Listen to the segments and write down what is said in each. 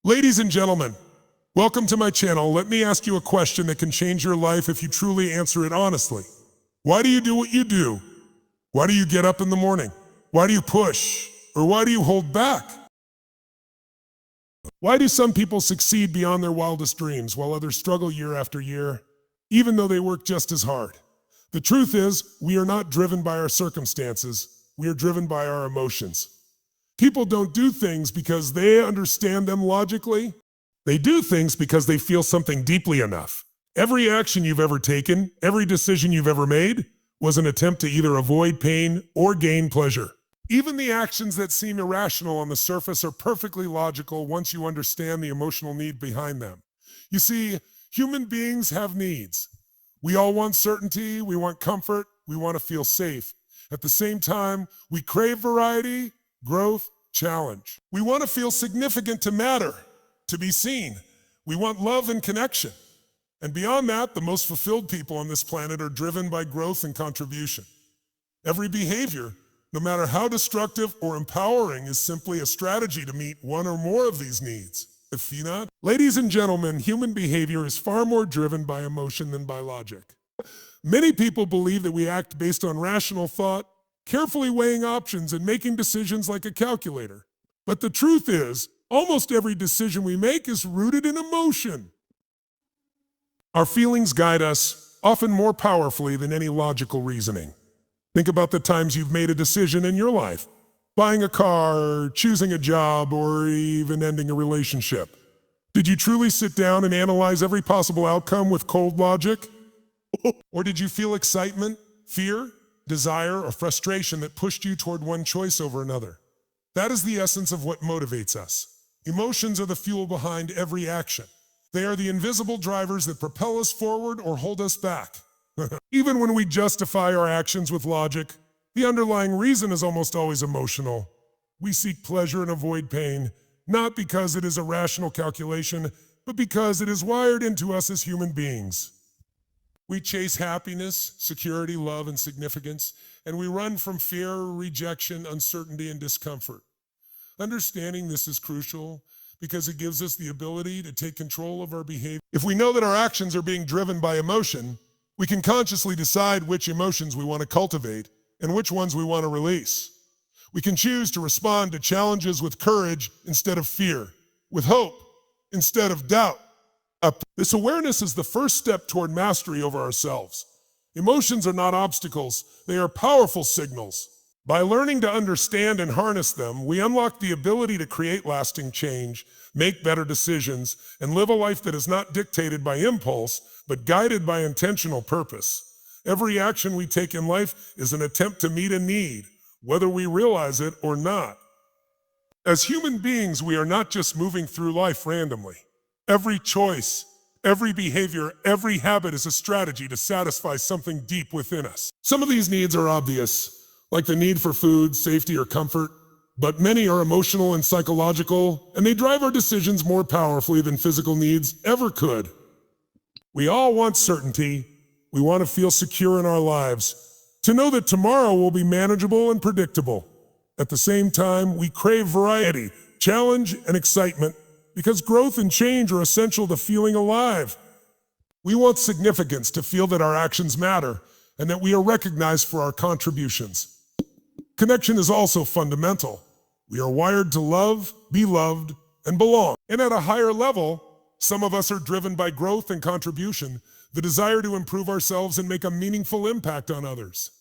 Ladies and gentlemen, welcome to my channel. Let me ask you a question that can change your life if you truly answer it honestly. Why do you do what you do? Why do you get up in the morning? Why do you push? Or why do you hold back? Why do some people succeed beyond their wildest dreams while others struggle year after year, even though they work just as hard? The truth is, we are not driven by our circumstances. We are driven by our emotions. People don't do things because they understand them logically. They do things because they feel something deeply enough. Every action you've ever taken, every decision you've ever made, was an attempt to either avoid pain or gain pleasure. Even the actions that seem irrational on the surface are perfectly logical once you understand the emotional need behind them. You see, human beings have needs. We all want certainty, we want comfort, we want to feel safe. At the same time, we crave variety, growth, challenge. We want to feel significant, to matter, to be seen. We want love and connection. And beyond that, the most fulfilled people on this planet are driven by growth and contribution. Every behavior, no matter how destructive or empowering, is simply a strategy to meet one or more of these needs. If you not, ladies and gentlemen, human behavior is far more driven by emotion than by logic. Many people believe that we act based on rational thought, carefully weighing options and making decisions like a calculator. But the truth is, almost every decision we make is rooted in emotion. Our feelings guide us, often more powerfully than any logical reasoning. Think about the times you've made a decision in your life, buying a car, choosing a job, or even ending a relationship. Did you truly sit down and analyze every possible outcome with cold logic? Or did you feel excitement, fear, desire, or frustration that pushed you toward one choice over another? That is the essence of what motivates us. Emotions are the fuel behind every action. They are the invisible drivers that propel us forward or hold us back. Even when we justify our actions with logic, the underlying reason is almost always emotional. We seek pleasure and avoid pain, not because it is a rational calculation, but because it is wired into us as human beings. We chase happiness, security, love, and significance, and we run from fear, rejection, uncertainty, and discomfort. Understanding this is crucial because it gives us the ability to take control of our behavior. If we know that our actions are being driven by emotion, we can consciously decide which emotions we want to cultivate and which ones we want to release. We can choose to respond to challenges with courage instead of fear, with hope instead of doubt. This awareness is the first step toward mastery over ourselves. Emotions are not obstacles, they are powerful signals. By learning to understand and harness them, we unlock the ability to create lasting change, make better decisions, and live a life that is not dictated by impulse, but guided by intentional purpose. Every action we take in life is an attempt to meet a need, whether we realize it or not. As human beings, we are not just moving through life randomly. Every choice, every behavior, every habit is a strategy to satisfy something deep within us. Some of these needs are obvious, like the need for food, safety, or comfort, but many are emotional and psychological, and they drive our decisions more powerfully than physical needs ever could. We all want certainty. We want to feel secure in our lives, to know that tomorrow will be manageable and predictable. At the same time, we crave variety, challenge, and excitement, because growth and change are essential to feeling alive. We want significance, to feel that our actions matter and that we are recognized for our contributions. Connection is also fundamental. We are wired to love, be loved, and belong. And at a higher level, some of us are driven by growth and contribution, the desire to improve ourselves and make a meaningful impact on others.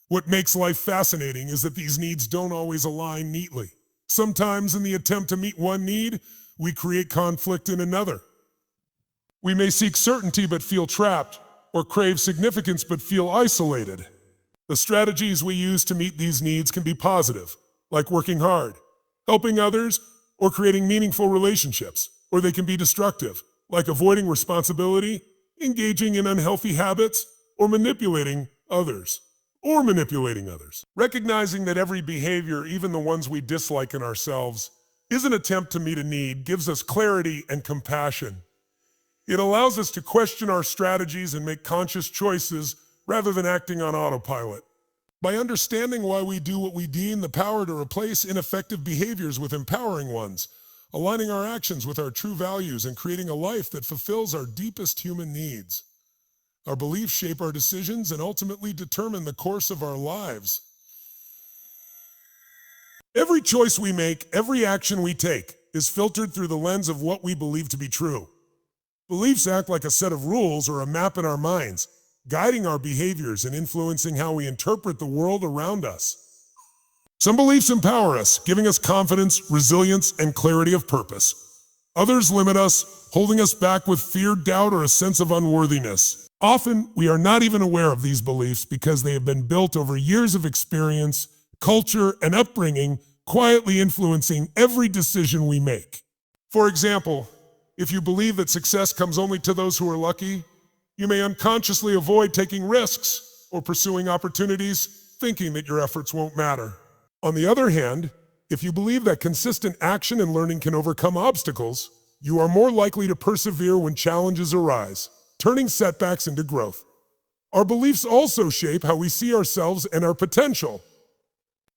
What makes life fascinating is that these needs don't always align neatly. Sometimes in the attempt to meet one need, we create conflict in another. We may seek certainty but feel trapped, or crave significance but feel isolated. The strategies we use to meet these needs can be positive, like working hard, helping others, or creating meaningful relationships. Or they can be destructive, like avoiding responsibility, engaging in unhealthy habits, or manipulating others. Recognizing that every behavior, even the ones we dislike in ourselves, is an attempt to meet a need gives us clarity and compassion. It allows us to question our strategies and make conscious choices rather than acting on autopilot. By understanding why we do what we gain the power to replace ineffective behaviors with empowering ones, aligning our actions with our true values and creating a life that fulfills our deepest human needs. Our beliefs shape our decisions and ultimately determine the course of our lives. Every choice we make, every action we take, is filtered through the lens of what we believe to be true. Beliefs act like a set of rules or a map in our minds, guiding our behaviors and influencing how we interpret the world around us. Some beliefs empower us, giving us confidence, resilience, and clarity of purpose. Others limit us, holding us back with fear, doubt, or a sense of unworthiness. Often, we are not even aware of these beliefs because they have been built over years of experience, culture, and upbringing, quietly influencing every decision we make. For example, if you believe that success comes only to those who are lucky, you may unconsciously avoid taking risks or pursuing opportunities, thinking that your efforts won't matter. On the other hand, if you believe that consistent action and learning can overcome obstacles, you are more likely to persevere when challenges arise, turning setbacks into growth. Our beliefs also shape how we see ourselves and our potential.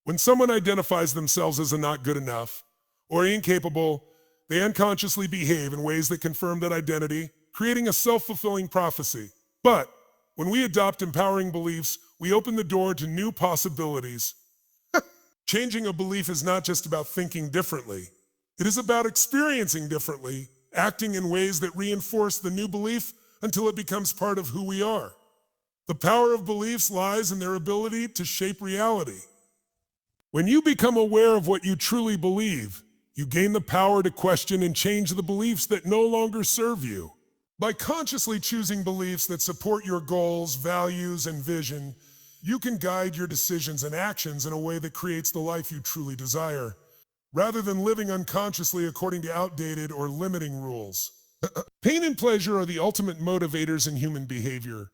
When someone identifies themselves as not good enough or incapable, they unconsciously behave in ways that confirm that identity, creating a self-fulfilling prophecy. But when we adopt empowering beliefs, we open the door to new possibilities. Changing a belief is not just about thinking differently. It is about experiencing differently, acting in ways that reinforce the new belief until it becomes part of who we are. The power of beliefs lies in their ability to shape reality. When you become aware of what you truly believe, you gain the power to question and change the beliefs that no longer serve you. By consciously choosing beliefs that support your goals, values, and vision, you can guide your decisions and actions in a way that creates the life you truly desire, rather than living unconsciously according to outdated or limiting rules. Pain and pleasure are the ultimate motivators in human behavior,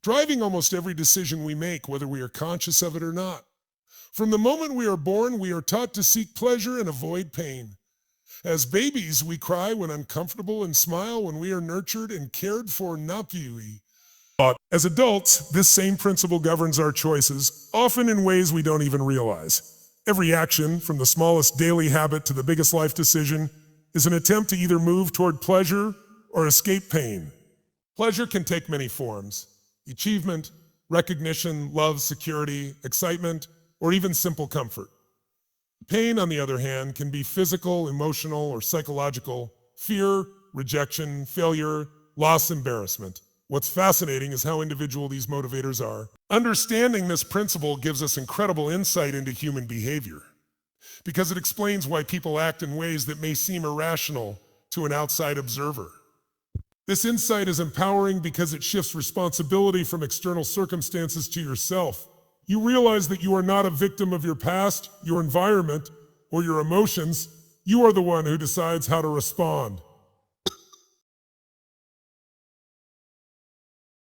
driving almost every decision we make, whether we are conscious of it or not. From the moment we are born, we are taught to seek pleasure and avoid pain. As babies, we cry when uncomfortable and smile when we are nurtured and cared for. But as adults, this same principle governs our choices, often in ways we don't even realize. Every action, from the smallest daily habit to the biggest life decision, is an attempt to either move toward pleasure or escape pain. Pleasure can take many forms: achievement, recognition, love, security, excitement, or even simple comfort. Pain, on the other hand, can be physical, emotional, or psychological: fear, rejection, failure, loss, embarrassment. What's fascinating is how individual these motivators are. Understanding this principle gives us incredible insight into human behavior, because it explains why people act in ways that may seem irrational to an outside observer. This insight is empowering because it shifts responsibility from external circumstances to yourself. You realize that you are not a victim of your past, your environment, or your emotions. You are the one who decides how to respond.